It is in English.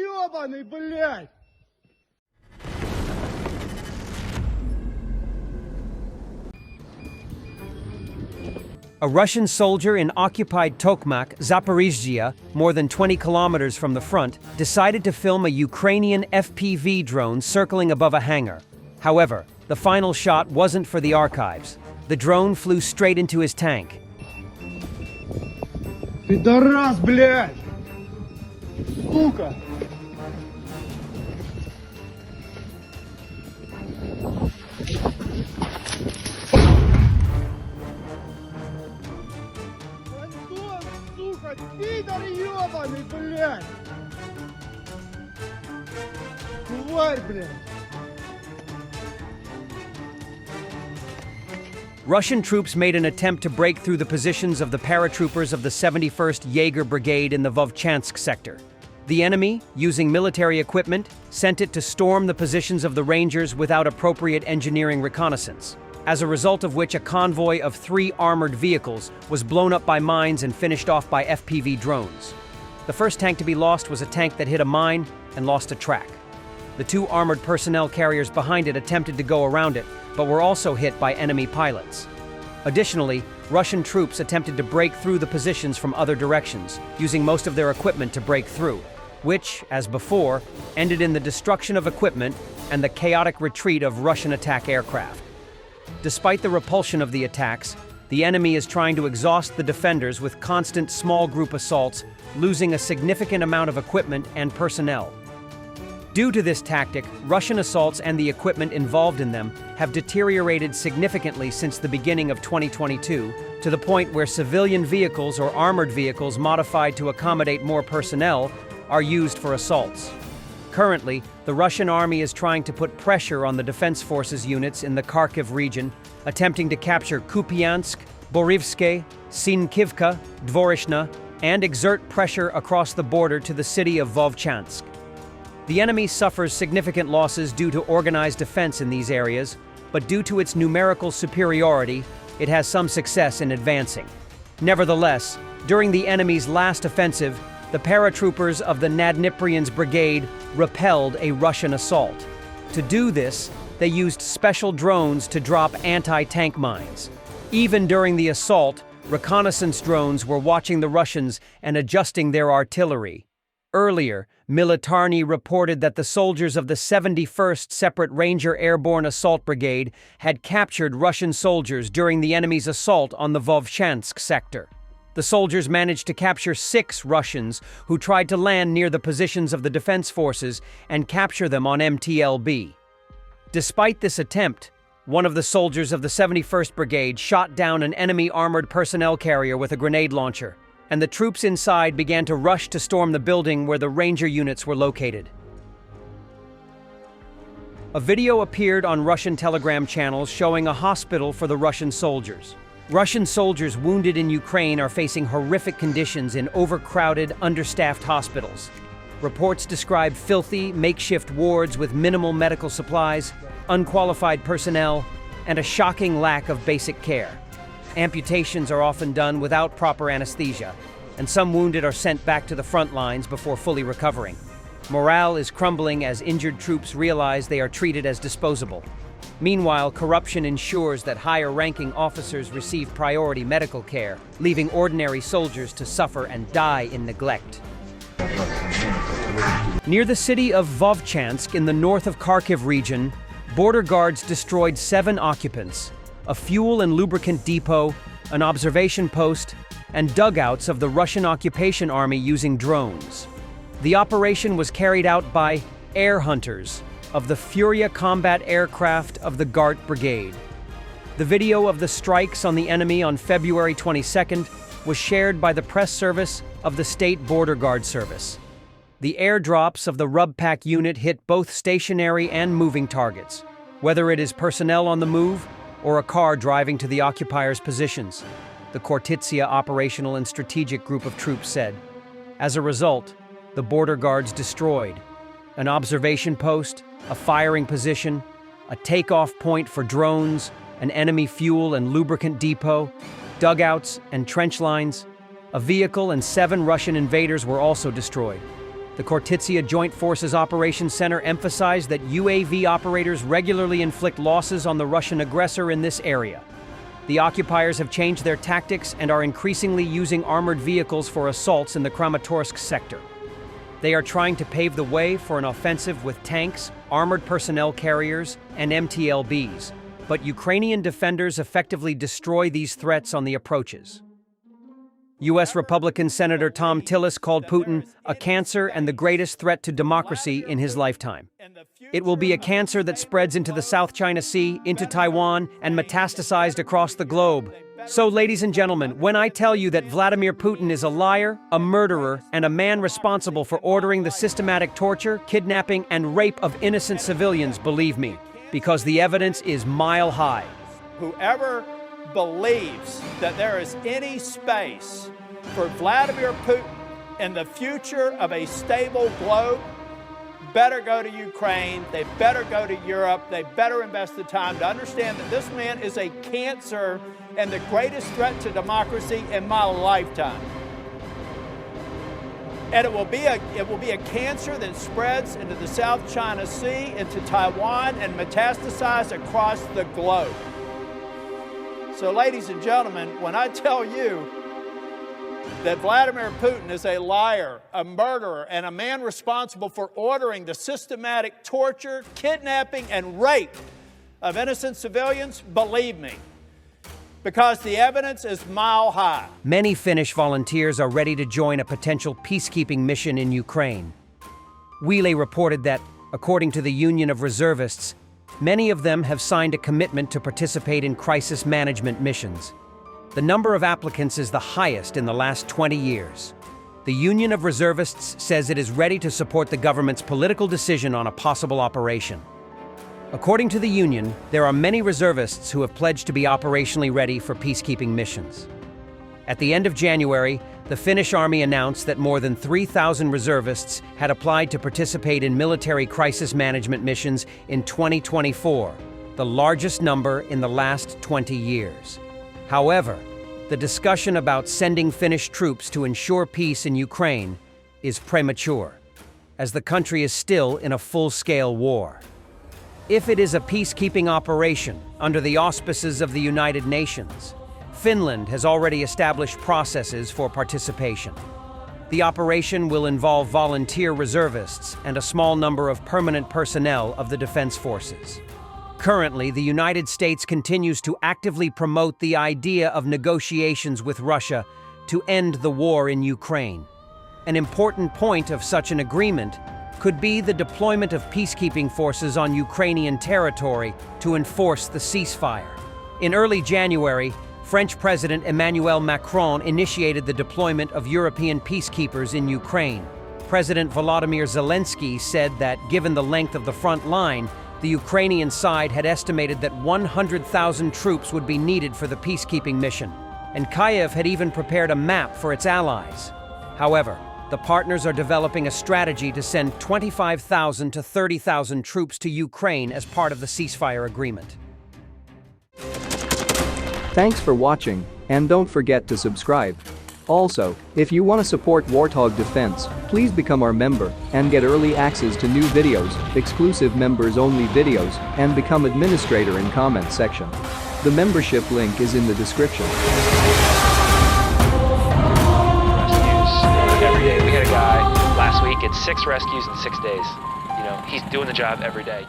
ёбаный, блядь! A Russian soldier in occupied Tokmak, Zaporizhzhia, more than 20 kilometers from the front, decided to film a Ukrainian FPV drone circling above a hangar. However, the final shot wasn't for the archives. The drone flew straight into his tank. Пидорас, блядь! Сука! Антон, сука, пидор ёбаный, блядь! Тварь, блядь! Russian troops made an attempt to break through the positions of the paratroopers of the 71st Jaeger Brigade in the Vovchansk sector. The enemy, using military equipment, sent it to storm the positions of the Rangers without appropriate engineering reconnaissance, as a result of which a convoy of 3 armored vehicles was blown up by mines and finished off by FPV drones. The first tank to be lost was a tank that hit a mine and lost a track. The 2 armored personnel carriers behind it attempted to go around it, but were also hit by enemy pilots. Additionally, Russian troops attempted to break through the positions from other directions, using most of their equipment to break through, which, as before, ended in the destruction of equipment and the chaotic retreat of Russian attack aircraft. Despite the repulsion of the attacks, the enemy is trying to exhaust the defenders with constant small group assaults, losing a significant amount of equipment and personnel. Due to this tactic, Russian assaults and the equipment involved in them have deteriorated significantly since the beginning of 2022, to the point where civilian vehicles or armored vehicles modified to accommodate more personnel are used for assaults. Currently, the Russian army is trying to put pressure on the defense forces units in the Kharkiv region, attempting to capture Kupiansk, Borivske, Sinkivka, Dvorishna, and exert pressure across the border to the city of Vovchansk. The enemy suffers significant losses due to organized defense in these areas, but due to its numerical superiority, it has some success in advancing. Nevertheless, during the enemy's last offensive, the paratroopers of the Nadniprians Brigade repelled a Russian assault. To do this, they used special drones to drop anti-tank mines. Even during the assault, reconnaissance drones were watching the Russians and adjusting their artillery. Earlier, Militarny reported that the soldiers of the 71st Separate Ranger Airborne Assault Brigade had captured Russian soldiers during the enemy's assault on the Vovchansk sector. The soldiers managed to capture 6 Russians who tried to land near the positions of the defense forces and capture them on MTLB. Despite this attempt, one of the soldiers of the 71st Brigade shot down an enemy armored personnel carrier with a grenade launcher, and the troops inside began to rush to storm the building where the Ranger units were located. A video appeared on Russian Telegram channels showing a hospital for the Russian soldiers. Russian soldiers wounded in Ukraine are facing horrific conditions in overcrowded, understaffed hospitals. Reports describe filthy, makeshift wards with minimal medical supplies, unqualified personnel, and a shocking lack of basic care. Amputations are often done without proper anesthesia, and some wounded are sent back to the front lines before fully recovering. Morale is crumbling as injured troops realize they are treated as disposable. Meanwhile, corruption ensures that higher-ranking officers receive priority medical care, leaving ordinary soldiers to suffer and die in neglect. Near the city of Vovchansk in the north of Kharkiv region, border guards destroyed 7 occupants, a fuel and lubricant depot, an observation post, and dugouts of the Russian occupation army using drones. The operation was carried out by air hunters of the Furia combat aircraft of the Gart Brigade. The video of the strikes on the enemy on February 22nd was shared by the press service of the State Border Guard Service. The airdrops of the RUBPAC unit hit both stationary and moving targets, whether it is personnel on the move or a car driving to the occupiers' positions, the Kortitsia Operational and Strategic Group of Troops said. As a result, the border guards destroyed an observation post, a firing position, a takeoff point for drones, an enemy fuel and lubricant depot, dugouts and trench lines. A vehicle and 7 Russian invaders were also destroyed. The Khortytsia Joint Forces Operations Center emphasized that UAV operators regularly inflict losses on the Russian aggressor in this area. The occupiers have changed their tactics and are increasingly using armored vehicles for assaults in the Kramatorsk sector. They are trying to pave the way for an offensive with tanks, armored personnel carriers, and MTLBs, but Ukrainian defenders effectively destroy these threats on the approaches. U.S. Republican Senator Tom Tillis called Putin a cancer and the greatest threat to democracy in his lifetime. It will be a cancer that spreads into the South China Sea, into Taiwan, and metastasized across the globe. So, ladies and gentlemen, when I tell you that Vladimir Putin is a liar, a murderer, and a man responsible for ordering the systematic torture, kidnapping, and rape of innocent civilians, believe me, because the evidence is mile high. Whoever believes that there is any space for Vladimir Putin in the future of a stable globe better go to Ukraine, they better go to Europe, they better invest the time to understand that this man is a cancer and the greatest threat to democracy in my lifetime. And it will be a cancer that spreads into the South China Sea, into Taiwan, and metastasize across the globe. So, ladies and gentlemen, when I tell you that Vladimir Putin is a liar, a murderer, and a man responsible for ordering the systematic torture, kidnapping, and rape of innocent civilians, believe me, because the evidence is mile high. Many Finnish volunteers are ready to join a potential peacekeeping mission in Ukraine. Wheeler reported that, according to the Union of Reservists, many of them have signed a commitment to participate in crisis management missions. The number of applicants is the highest in the last 20 years. The Union of Reservists says it is ready to support the government's political decision on a possible operation. According to the Union, there are many reservists who have pledged to be operationally ready for peacekeeping missions. At the end of January, the Finnish Army announced that more than 3,000 reservists had applied to participate in military crisis management missions in 2024, the largest number in the last 20 years. However, the discussion about sending Finnish troops to ensure peace in Ukraine is premature, as the country is still in a full-scale war. If it is a peacekeeping operation under the auspices of the United Nations, Finland has already established processes for participation. The operation will involve volunteer reservists and a small number of permanent personnel of the defense forces. Currently, the United States continues to actively promote the idea of negotiations with Russia to end the war in Ukraine. An important point of such an agreement could be the deployment of peacekeeping forces on Ukrainian territory to enforce the ceasefire. In early January, French President Emmanuel Macron initiated the deployment of European peacekeepers in Ukraine. President Volodymyr Zelensky said that, given the length of the front line, the Ukrainian side had estimated that 100,000 troops would be needed for the peacekeeping mission, and Kyiv had even prepared a map for its allies. However, the partners are developing a strategy to send 25,000 to 30,000 troops to Ukraine as part of the ceasefire agreement. Thanks for watching, and don't forget to subscribe. Also, if you want to support Warthog Defense, please become our member and get early access to new videos, exclusive members-only videos, and become administrator in comment section. The membership link is in the description. Rescues every day. We had a guy last week at 6 rescues in 6 days. You know, he's doing the job every day.